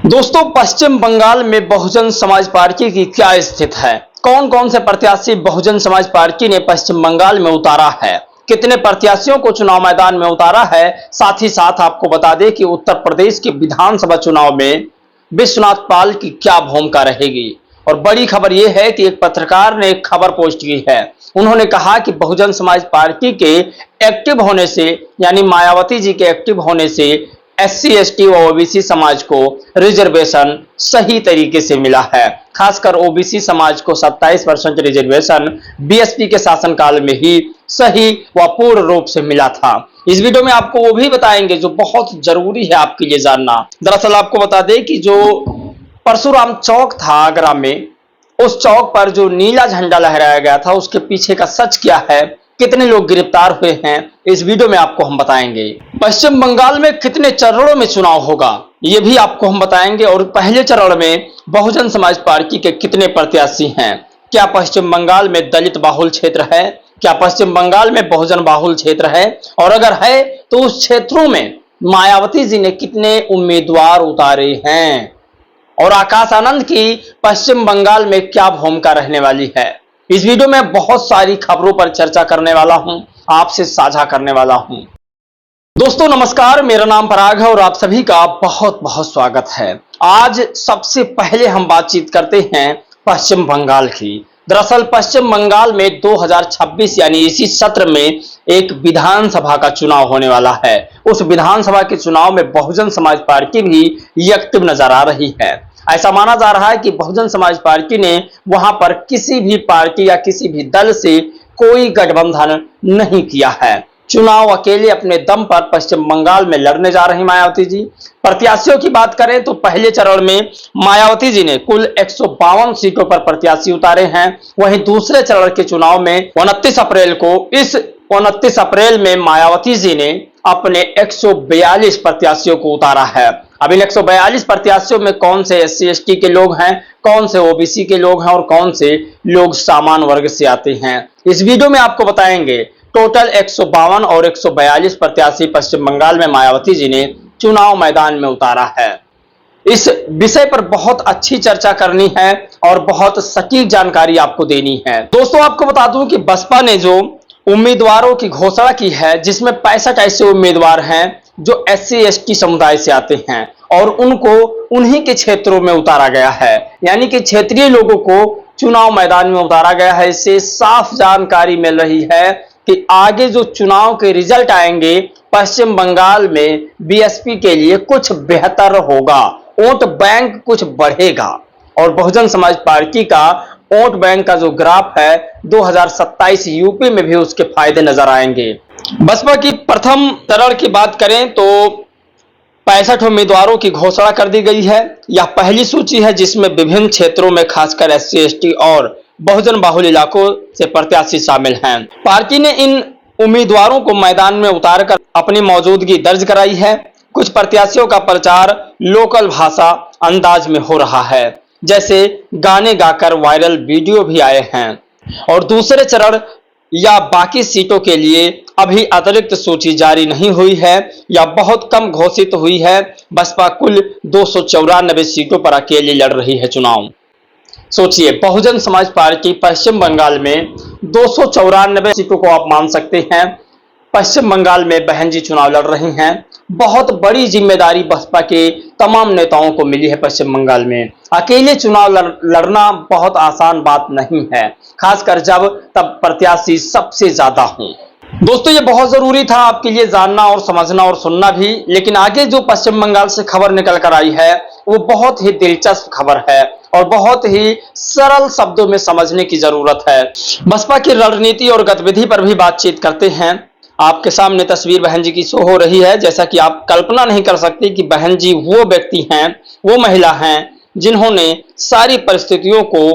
दोस्तों, पश्चिम बंगाल में बहुजन समाज पार्टी की क्या स्थिति है? कौन कौन से प्रत्याशी बहुजन समाज पार्टी ने पश्चिम बंगाल में उतारा है? कितने प्रत्याशियों को चुनाव मैदान में उतारा है? साथ ही साथ आपको बता दें कि उत्तर प्रदेश के विधानसभा चुनाव में विश्वनाथ पाल की क्या भूमिका रहेगी। और बड़ी खबर यह है कि एक पत्रकार ने एक खबर पोस्ट की है। उन्होंने कहा कि बहुजन समाज पार्टी के एक्टिव होने से, यानी मायावती जी के एक्टिव होने से SC ST व OBC समाज को रिजर्वेशन सही तरीके से मिला है। खासकर OBC समाज को 27% रिजर्वेशन BSP के शासनकाल में ही सही व पूर्ण रूप से मिला था। इस वीडियो में आपको वो भी बताएंगे जो बहुत जरूरी है आपके लिए जानना। दरअसल आपको बता दें कि जो परशुराम चौक था आगरा में, उस चौक पर जो नीला झंडा लहराया गया था, उसके पीछे का सच क्या है, कितने लोग गिरफ्तार हुए हैं, इस वीडियो में आपको हम बताएंगे। पश्चिम बंगाल में कितने चरणों में चुनाव होगा, ये भी आपको हम बताएंगे। और पहले चरण में बहुजन समाज पार्टी के कितने प्रत्याशी हैं? क्या पश्चिम बंगाल में दलित बाहुल क्षेत्र है? क्या पश्चिम बंगाल में बहुजन बाहुल क्षेत्र है? और अगर है तो उस क्षेत्रों में मायावती जी ने कितने उम्मीदवार उतारे हैं? और आकाश आनंद की पश्चिम बंगाल में क्या भूमिका रहने वाली है? इस वीडियो में बहुत सारी खबरों पर चर्चा करने वाला हूं, आपसे साझा करने वाला हूं। दोस्तों नमस्कार, मेरा नाम पराग है और आप सभी का बहुत बहुत स्वागत है। आज सबसे पहले हम बातचीत करते हैं पश्चिम बंगाल की। दरअसल पश्चिम बंगाल में 2026 यानी इसी सत्र में एक विधानसभा का चुनाव होने वाला है। उस विधानसभा के चुनाव में बहुजन समाज पार्टी भी एक्टिव नजर आ रही है। ऐसा माना जा रहा है कि बहुजन समाज पार्टी ने वहां पर किसी भी पार्टी या किसी भी दल से कोई गठबंधन नहीं किया है। चुनाव अकेले अपने दम पर पश्चिम बंगाल में लड़ने जा रही मायावती जी। प्रत्याशियों की बात करें तो पहले चरण में मायावती जी ने कुल 152 सीटों पर प्रत्याशी उतारे हैं। वहीं दूसरे चरण के चुनाव में 29 अप्रैल में मायावती जी ने अपने 142 प्रत्याशियों को उतारा है। अब इन 142 प्रत्याशियों में कौन से SC ST के लोग हैं, कौन से OBC के लोग हैं और कौन से लोग सामान्य वर्ग से आते हैं, इस वीडियो में आपको बताएंगे। टोटल 152 और 142 प्रत्याशी पश्चिम बंगाल में मायावती जी ने चुनाव मैदान में उतारा है। इस विषय पर बहुत अच्छी चर्चा करनी है और बहुत सटीक जानकारी आपको देनी है। दोस्तों आपको बता दूं कि बसपा ने जो उम्मीदवारों की घोषणा की है, जिसमें 65 ऐसे उम्मीदवार हैं जो SC ST समुदाय से आते हैं और उनको उन्हीं के क्षेत्रों में उतारा गया है, यानी कि क्षेत्रीय लोगों को चुनाव मैदान में उतारा गया है। इससे साफ जानकारी मिल रही है कि आगे जो चुनाव के रिजल्ट आएंगे पश्चिम बंगाल में BSP के लिए कुछ बेहतर होगा, वोट बैंक कुछ बढ़ेगा और बहुजन समाज पार्टी का वोट बैंक का जो ग्राफ है 2027 यूपी में भी उसके फायदे नजर आएंगे। बसपा की प्रथम चरण की बात करें तो 65 उम्मीदवारों की घोषणा कर दी गई है। यह पहली सूची है जिसमें विभिन्न क्षेत्रों में खासकर SC ST और बहुजन बाहुल इलाकों से प्रत्याशी शामिल हैं। पार्टी ने इन उम्मीदवारों को मैदान में उतारकर अपनी मौजूदगी दर्ज कराई है। कुछ प्रत्याशियों का प्रचार लोकल भाषा अंदाज में हो रहा है, जैसे गाने गाकर वायरल वीडियो भी आए हैं। और दूसरे चरण या बाकी सीटों के लिए अभी अतिरिक्त सूची जारी नहीं हुई है या बहुत कम घोषित हुई है। बसपा कुल 294 सीटों पर अकेले लड़ रही है चुनाव। सोचिए, बहुजन समाज पार्टी पश्चिम बंगाल में 294 सीटों को आप मान सकते हैं पश्चिम बंगाल में बहन जी चुनाव लड़ रही हैं। बहुत बड़ी जिम्मेदारी बसपा के तमाम नेताओं को मिली है पश्चिम बंगाल में। अकेले चुनाव लड़ना बहुत आसान बात नहीं है, खासकर जब तब प्रत्याशी सबसे ज्यादा हों। दोस्तों ये बहुत जरूरी था आपके लिए जानना और समझना और सुनना भी। लेकिन आगे जो पश्चिम बंगाल से खबर निकल कर आई है वो बहुत ही दिलचस्प खबर है और बहुत ही सरल शब्दों में समझने की जरूरत है। बसपा की रणनीति और गतिविधि पर भी बातचीत करते हैं। आपके सामने तस्वीर बहन जी की शो हो रही है। जैसा कि आप कल्पना नहीं कर सकते कि बहन जी वो व्यक्ति हैं, वो महिला हैं जिन्होंने सारी परिस्थितियों को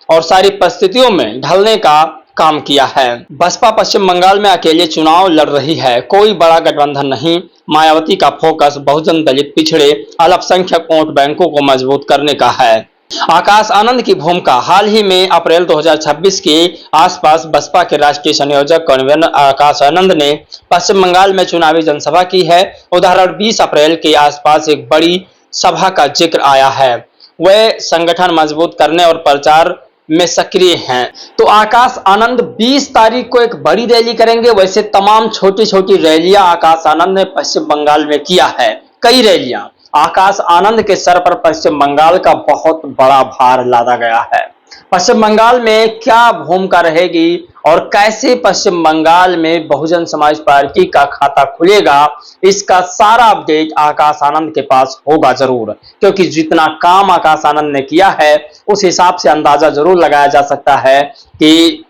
और सारी परिस्थितियों में ढलने का काम किया है। बसपा पश्चिम बंगाल में अकेले चुनाव लड़ रही है, कोई बड़ा गठबंधन नहीं। मायावती का फोकस बहुजन दलित पिछड़े अल्पसंख्यक वोट बैंकों को मजबूत करने का है। आकाश आनंद की भूमिका। हाल ही में अप्रैल 2026 के आसपास बसपा के राष्ट्रीय संयोजक कन्वीनर आकाश आनंद ने पश्चिम बंगाल में चुनावी जनसभा की है। उदाहरण 20 अप्रैल के आसपास एक बड़ी सभा का जिक्र आया है। वह संगठन मजबूत करने और प्रचार में सक्रिय हैं। तो आकाश आनंद 20 तारीख को एक बड़ी रैली करेंगे। वैसे तमाम छोटी छोटी रैलियां आकाश आनंद ने पश्चिम बंगाल में किया है, कई रैलियां। आकाश आनंद के सर पर पश्चिम बंगाल का बहुत बड़ा भार लादा गया है। पश्चिम बंगाल में क्या भूमिका रहेगी और कैसे पश्चिम बंगाल में बहुजन समाज पार्टी का खाता खुलेगा, इसका सारा अपडेट आकाश आनंद के पास होगा जरूर, क्योंकि जितना काम आकाश आनंद ने किया है उस हिसाब से अंदाजा जरूर लगाया जा सकता है कि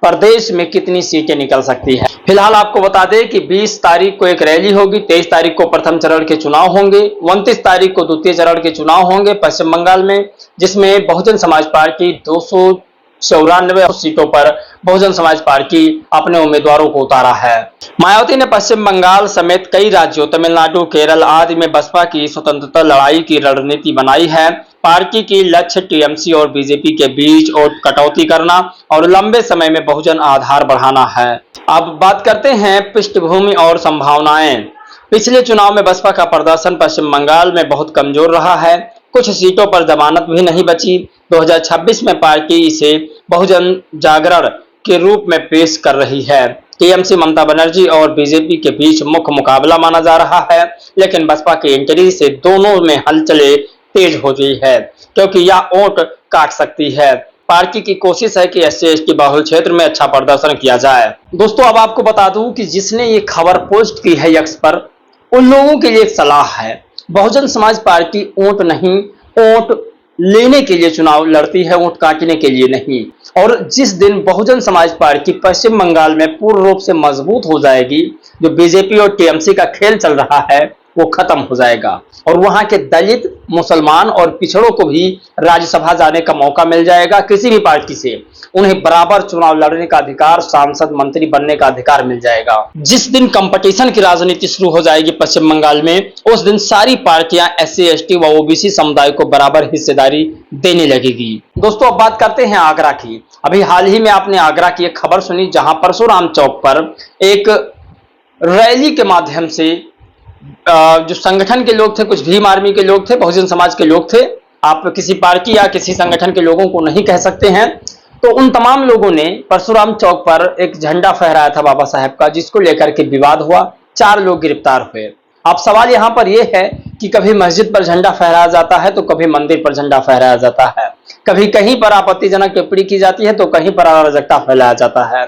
प्रदेश में कितनी सीटें निकल सकती है। फिलहाल आपको बता दें कि 20 तारीख को एक रैली होगी, 23 तारीख को प्रथम चरण के चुनाव होंगे, 29 तारीख को द्वितीय चरण के चुनाव होंगे पश्चिम बंगाल में, जिसमें बहुजन समाज पार्टी 294 सीटों पर बहुजन समाज पार्टी अपने उम्मीदवारों को उतारा है। मायावती ने पश्चिम बंगाल समेत कई राज्यों तमिलनाडु, केरल आदि में बसपा की स्वतंत्रता लड़ाई की रणनीति बनाई है। पार्टी की लक्ष्य टीएमसी और बीजेपी के बीच वोट कटौती करना और लंबे समय में बहुजन आधार बढ़ाना है। अब बात करते हैं पृष्ठभूमि और संभावनाएं। पिछले चुनाव में बसपा का प्रदर्शन पश्चिम बंगाल में बहुत कमजोर रहा है, कुछ सीटों पर जमानत भी नहीं बची। 2026 में पार्टी इसे बहुजन जागरण के रूप में पेश कर रही है। टीएमसी ममता बनर्जी और बीजेपी के बीच मुख्य मुकाबला माना जा रहा है, लेकिन बसपा की एंट्री से दोनों में हलचलें तेज हो गई है, क्योंकि यह वोट काट सकती है। पार्टी की कोशिश है कि SC/ST बहुल क्षेत्र में अच्छा प्रदर्शन किया जाए। दोस्तों, अब आपको बता दूं कि जिसने ये खबर पोस्ट की है एक्स पर, उन लोगों के लिए एक सलाह है। बहुजन समाज पार्टी वोट नहीं, वोट लेने के लिए चुनाव लड़ती है, वोट काटने के लिए नहीं। और जिस दिन बहुजन समाज पार्टी पश्चिम बंगाल में पूर्ण रूप से मजबूत हो जाएगी, जो बीजेपी और टीएमसी का खेल चल रहा है वो खत्म हो जाएगा और वहां के दलित, मुसलमान और पिछड़ों को भी राज्यसभा जाने का मौका मिल जाएगा। किसी भी पार्टी से उन्हें बराबर चुनाव लड़ने का अधिकार, सांसद, मंत्री बनने का अधिकार मिल जाएगा। जिस दिन कंपटीशन की राजनीति शुरू हो जाएगी पश्चिम बंगाल में, उस दिन सारी पार्टियां SC/ST व OBC समुदाय को बराबर हिस्सेदारी देने लगेगी। दोस्तों, अब बात करते हैं आगरा की। अभी हाल ही में आपने आगरा की एक खबर सुनी, जहां परशुराम चौक पर एक रैली के माध्यम से जो संगठन के लोग थे, कुछ भीम आर्मी के लोग थे, बहुजन समाज के लोग थे, आप किसी पार्टी या किसी संगठन के लोगों को नहीं कह सकते हैं, तो उन तमाम लोगों ने परशुराम चौक पर एक झंडा फहराया था बाबा साहेब का, जिसको लेकर के विवाद हुआ, 4 लोग गिरफ्तार हुए। अब सवाल यहां पर यह है कि कभी मस्जिद पर झंडा फहराया जाता है तो कभी मंदिर पर झंडा फहराया जाता है, कभी कहीं पर आपत्तिजनक टिप्पणी की जाती है तो कहीं पर अराजकता फैलाया जाता है।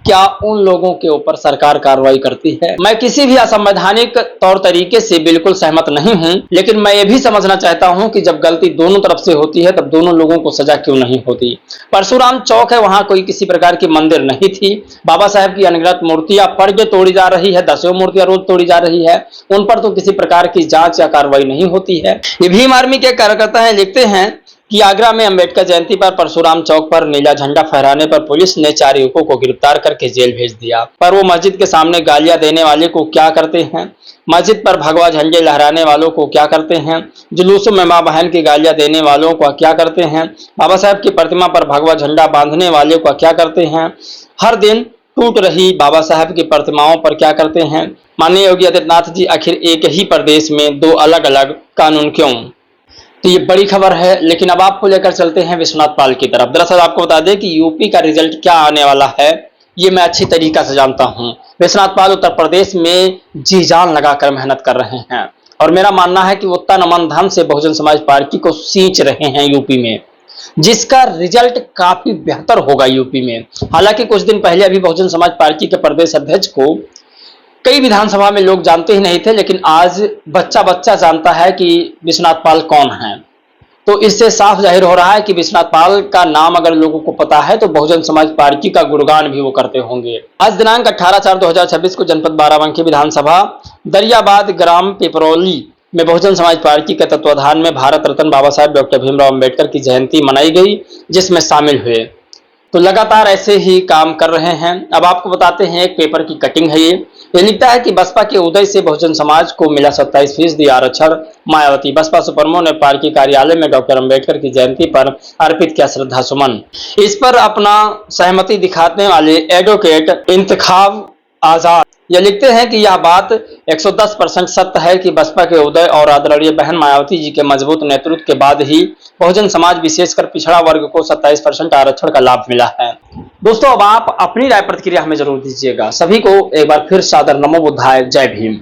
क्या उन लोगों के ऊपर सरकार कार्रवाई करती है? मैं किसी भी असंवैधानिक तौर तरीके से बिल्कुल सहमत नहीं हूं, लेकिन मैं ये भी समझना चाहता हूं कि जब गलती दोनों तरफ से होती है तब दोनों लोगों को सजा क्यों नहीं होती। परशुराम चौक है, वहां कोई किसी प्रकार की मंदिर नहीं थी। बाबा साहेब की अनगिनत मूर्तियां पर डे तोड़ी जा रही है, 10 मूर्तियां रोज तोड़ी जा रही है, उन पर तो किसी प्रकार की जांच या कार्रवाई नहीं होती है। ये भीम आर्मी के कार्यकर्ता है, लिखते हैं कि आगरा में अंबेडकर जयंती पर परशुराम चौक पर नीला झंडा फहराने पर पुलिस ने 4 युवकों को गिरफ्तार करके जेल भेज दिया। पर वो मस्जिद के सामने गालियां देने वाले को क्या करते हैं, मस्जिद पर भगवा झंडे लहराने वालों को क्या करते हैं, जुलूसों में मां बहन की गालियां देने वालों को क्या करते हैं, बाबा साहब की प्रतिमा पर भगवा झंडा बांधने वाले को क्या करते हैं, हर दिन टूट रही बाबा साहब की प्रतिमाओं पर क्या करते हैं। माननीय योगी आदित्यनाथ जी, आखिर एक ही प्रदेश में 2 अलग अलग कानून क्यों? तो ये बड़ी खबर है, लेकिन अब आपको लेकर चलते हैं विश्वनाथ पाल की तरफ। दरअसल आपको बता दें कि यूपी का रिजल्ट क्या आने वाला है ये मैं अच्छी तरीका से जानता हूं। विश्वनाथ पाल उत्तर प्रदेश में जी जान लगाकर मेहनत कर रहे हैं और मेरा मानना है कि वो तन मन धन से बहुजन समाज पार्टी को सींच रहे हैं यूपी में, जिसका रिजल्ट काफी बेहतर होगा यूपी में। हालांकि कुछ दिन पहले अभी बहुजन समाज पार्टी के प्रदेश अध्यक्ष को कई विधानसभा में लोग जानते ही नहीं थे, लेकिन आज बच्चा बच्चा जानता है कि विश्वनाथ पाल कौन है। तो इससे साफ जाहिर हो रहा है कि विश्वनाथ पाल का नाम अगर लोगों को पता है तो बहुजन समाज पार्टी का गुणगान भी वो करते होंगे। आज दिनांक 18/4/2026 को जनपद बाराबंकी विधानसभा दरियाबाद ग्राम पिपरौली में बहुजन समाज पार्टी के तत्वाधान में भारत रत्न बाबा साहेब डॉक्टर भीमराव अंबेडकर की जयंती मनाई गई, जिसमें शामिल हुए। तो लगातार ऐसे ही काम कर रहे हैं। अब आपको बताते हैं, एक पेपर की कटिंग है ये लिखता है कि बसपा के उदय से बहुजन समाज को मिला 27% आरक्षण। मायावती बसपा सुप्रीमो ने पार्टी कार्यालय में डॉक्टर अंबेडकर की जयंती पर अर्पित किया श्रद्धा सुमन। इस पर अपना सहमति दिखाने वाले एडवोकेट इंतखाब आजाद ये लिखते हैं कि यह बात 110% सत्य है कि बसपा के उदय और आदरणीय बहन मायावती जी के मजबूत नेतृत्व के बाद ही बहुजन समाज विशेषकर पिछड़ा वर्ग को 27% आरक्षण का लाभ मिला है। दोस्तों, अब आप अपनी राय प्रतिक्रिया हमें जरूर दीजिएगा। सभी को एक बार फिर सादर नमो बुद्धाय, जय भीम।